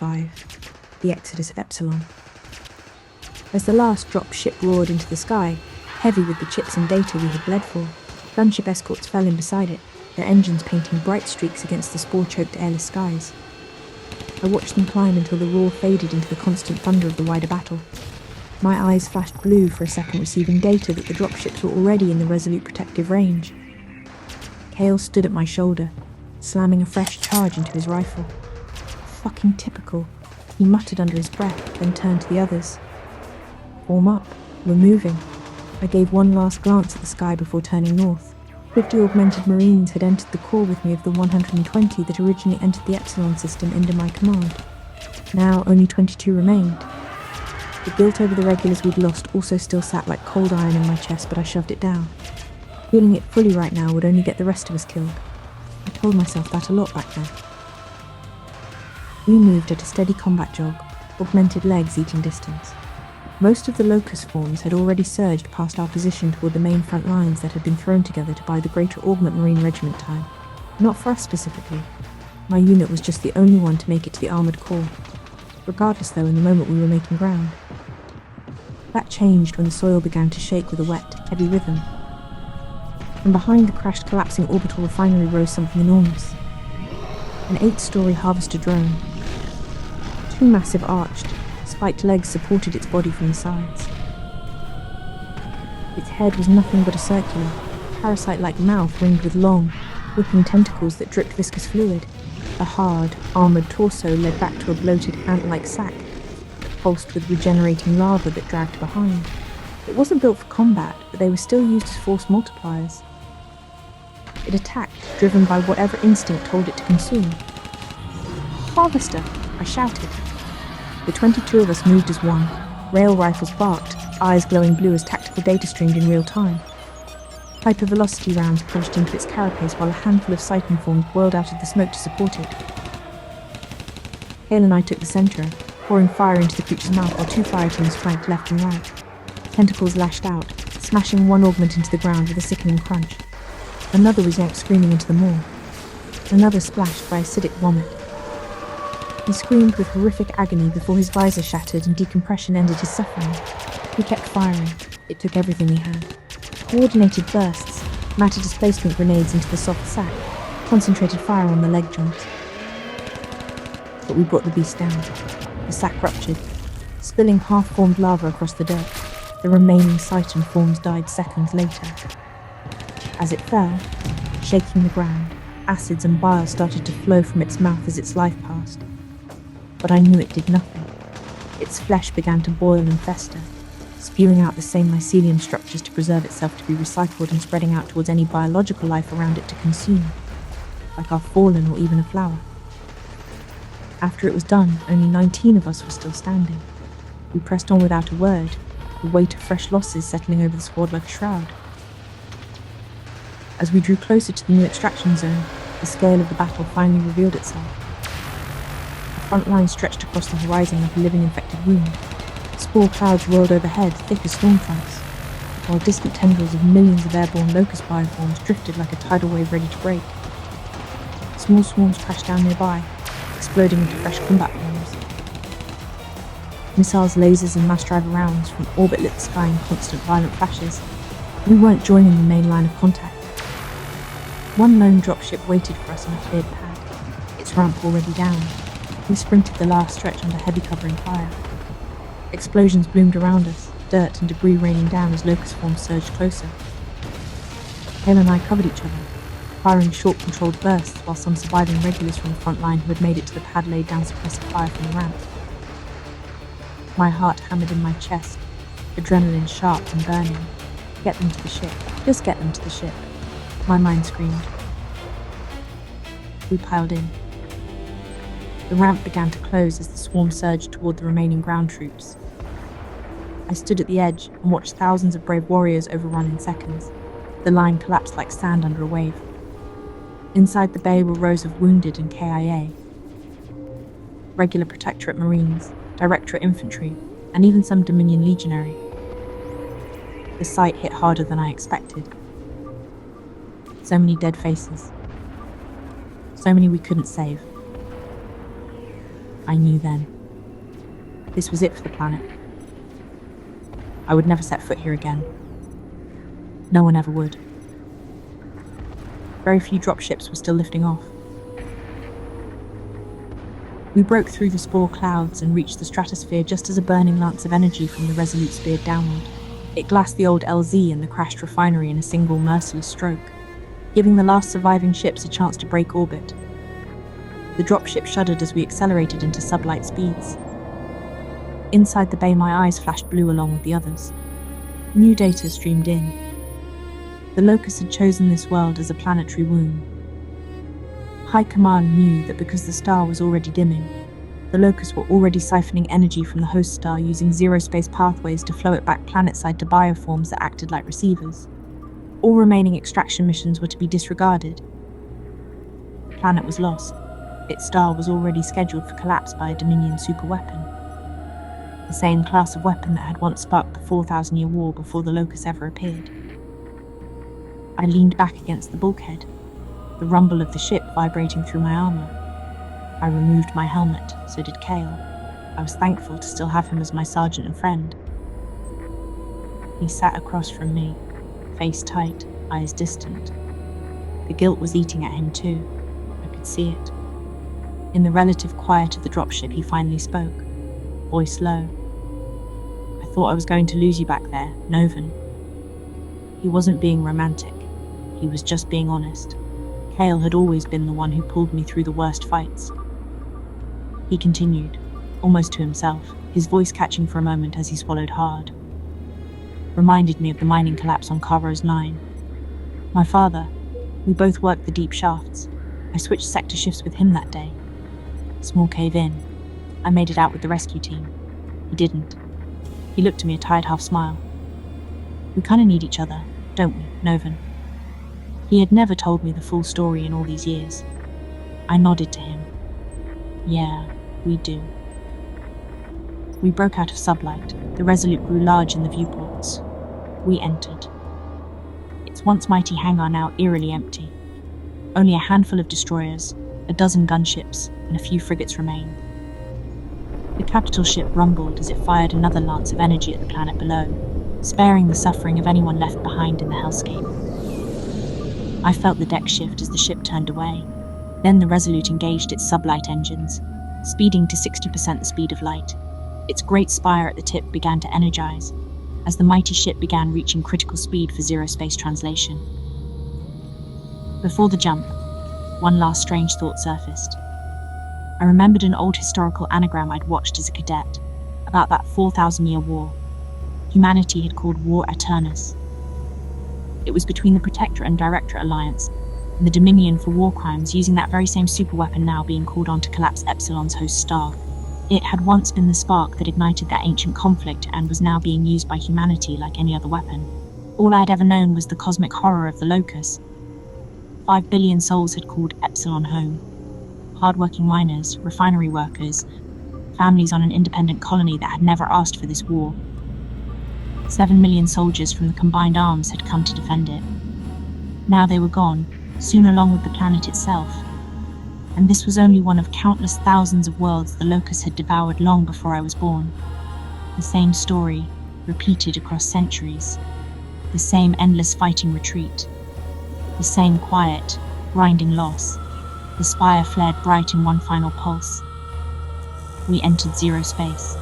5, the exodus of Epsilon. As the last drop ship roared into the sky, heavy with the chips and data we had bled for, gunship escorts fell in beside it, their engines painting bright streaks against the spore-choked airless skies. I watched them climb until the roar faded into the constant thunder of the wider battle. My eyes flashed blue for a second, receiving data that the dropships were already in the Resolute protective range. Kale stood at my shoulder, slamming a fresh charge into his rifle. Fucking typical, he muttered under his breath, then turned to the others. Form up, we're moving. I gave one last glance at the sky before turning north. 50 augmented Marines had entered the core with me of the 120 that originally entered the Epsilon system under my command. Now only 22 remained. The guilt over the regulars we'd lost also still sat like cold iron in my chest, but I shoved it down. Feeling it fully right now would only get the rest of us killed. I told myself that a lot back then. We moved at a steady combat jog, augmented legs eating distance. Most of the locust forms had already surged past our position toward the main front lines that had been thrown together to buy the Greater Augment Marine Regiment time. Not for us specifically. My unit was just the only one to make it to the armoured core. Regardless though, in the moment we were making ground. That changed when the soil began to shake with a wet, heavy rhythm. From behind the crashed, collapsing orbital refinery rose something enormous. An 8-story harvester drone. 2 massive arched, spiked legs supported its body from the sides. Its head was nothing but a circular, parasite-like mouth ringed with long, whipping tentacles that dripped viscous fluid. A hard, armoured torso led back to a bloated ant-like sack, pulsed with regenerating lava that dragged behind. It wasn't built for combat, but they were still used as force multipliers. It attacked, driven by whatever instinct told it to consume. "Harvester!" I shouted. The 22 of us moved as one. Rail rifles barked, eyes glowing blue as tactical data streamed in real time. Hypervelocity rounds plunged into its carapace while a handful of sighting forms boiled out of the smoke to support it. Hale and I took the centre, pouring fire into the creature's mouth while 2 fire teams flanked left and right. Tentacles lashed out, smashing one augment into the ground with a sickening crunch. Another was yanked screaming into the maw. Another splashed by acidic vomit. He screamed with horrific agony before his visor shattered and decompression ended his suffering. He kept firing. It took everything he had. Coordinated bursts, matter displacement grenades into the soft sack, concentrated fire on the leg joints. But we brought the beast down. The sack ruptured, spilling half-formed lava across the dirt. The remaining Cyton forms died seconds later. As it fell, shaking the ground, acids and bile started to flow from its mouth as its life passed. But I knew it did nothing. Its flesh began to boil and fester, spewing out the same mycelium structures to preserve itself to be recycled and spreading out towards any biological life around it to consume, like our fallen or even a flower. After it was done, only 19 of us were still standing. We pressed on without a word, the weight of fresh losses settling over the squad like a shroud. As we drew closer to the new extraction zone, the scale of the battle finally revealed itself. The front line stretched across the horizon like a living infected wound. Spore clouds rolled overhead, thick as storm fronts, while distant tendrils of millions of airborne locust bioforms drifted like a tidal wave ready to break. Small swarms crashed down nearby, exploding into fresh combat forms. Missiles, lasers, and mass driver rounds from orbit lit the sky in constant violent flashes. We weren't joining the main line of contact. One lone dropship waited for us on a cleared pad, its ramp already down. We sprinted the last stretch under heavy covering fire. Explosions bloomed around us, dirt and debris raining down as locust forms surged closer. Hale and I covered each other, firing short controlled bursts while some surviving regulars from the front line who had made it to the pad laid down suppressive fire from the ramp. My heart hammered in my chest, adrenaline sharp and burning. Get them to the ship. Just get them to the ship. My mind screamed. We piled in. The ramp began to close as the swarm surged toward the remaining ground troops. I stood at the edge and watched thousands of brave warriors overrun in seconds. The line collapsed like sand under a wave. Inside the bay were rows of wounded and KIA. Regular Protectorate Marines, Directorate Infantry, and even some Dominion Legionary. The sight hit harder than I expected. So many dead faces. So many we couldn't save. I knew then. This was it for the planet. I would never set foot here again. No one ever would. Very few dropships were still lifting off. We broke through the spore clouds and reached the stratosphere just as a burning lance of energy from the Resolute speared downward. It glassed the old LZ and the crashed refinery in a single merciless stroke, giving the last surviving ships a chance to break orbit. The dropship shuddered as we accelerated into sublight speeds. Inside the bay, my eyes flashed blue along with the others. New data streamed in. The Locust had chosen this world as a planetary womb. High Command knew that because the star was already dimming, the Locusts were already siphoning energy from the host star using zero-space pathways to flow it back planetside to bioforms that acted like receivers. All remaining extraction missions were to be disregarded. The planet was lost. Its star was already scheduled for collapse by a Dominion superweapon. The same class of weapon that had once sparked the 4,000-year war before the Locusts ever appeared. I leaned back against the bulkhead, the rumble of the ship vibrating through my armor. I removed my helmet, so did Kale. I was thankful to still have him as my sergeant and friend. He sat across from me, face tight, eyes distant. The guilt was eating at him too. I could see it. In the relative quiet of the dropship, he finally spoke, voice low. I thought I was going to lose you back there, Novan. He wasn't being romantic. He was just being honest. Kale had always been the one who pulled me through the worst fights. He continued, almost to himself, his voice catching for a moment as he swallowed hard. Reminded me of the mining collapse on Carver's 9. My father, we both worked the deep shafts. I switched sector shifts with him that day. Small cave in. I made it out with the rescue team. He didn't. He looked at me, a tired half smile. We kind of need each other, don't we, Novan? He had never told me the full story in all these years. I nodded to him. Yeah, we do. We broke out of sublight. The Resolute grew large in the viewports. We entered. Its once mighty hangar now eerily empty. Only a handful of destroyers, a dozen gunships, and a few frigates remained. The capital ship rumbled as it fired another lance of energy at the planet below, sparing the suffering of anyone left behind in the hellscape. I felt the deck shift as the ship turned away. Then the Resolute engaged its sublight engines, speeding to 60% the speed of light. Its great spire at the tip began to energize, as the mighty ship began reaching critical speed for zero-space translation. Before the jump, one last strange thought surfaced. I remembered an old historical anagram I'd watched as a cadet, about that 4,000-year war. Humanity had called War Eternus. It was between the Protector and Director Alliance and the Dominion for war crimes, using that very same superweapon now being called on to collapse Epsilon's host star. It had once been the spark that ignited that ancient conflict and was now being used by humanity like any other weapon. All I had ever known was the cosmic horror of the Locust. 5 billion souls had called Epsilon home. Hard-working miners, refinery workers, families on an independent colony that had never asked for this war. 7 million soldiers from the combined arms had come to defend it. Now they were gone, soon along with the planet itself. And this was only one of countless thousands of worlds the Locust had devoured long before I was born. The same story, repeated across centuries. The same endless fighting retreat. The same quiet, grinding loss. The spire flared bright in one final pulse. We entered zero space.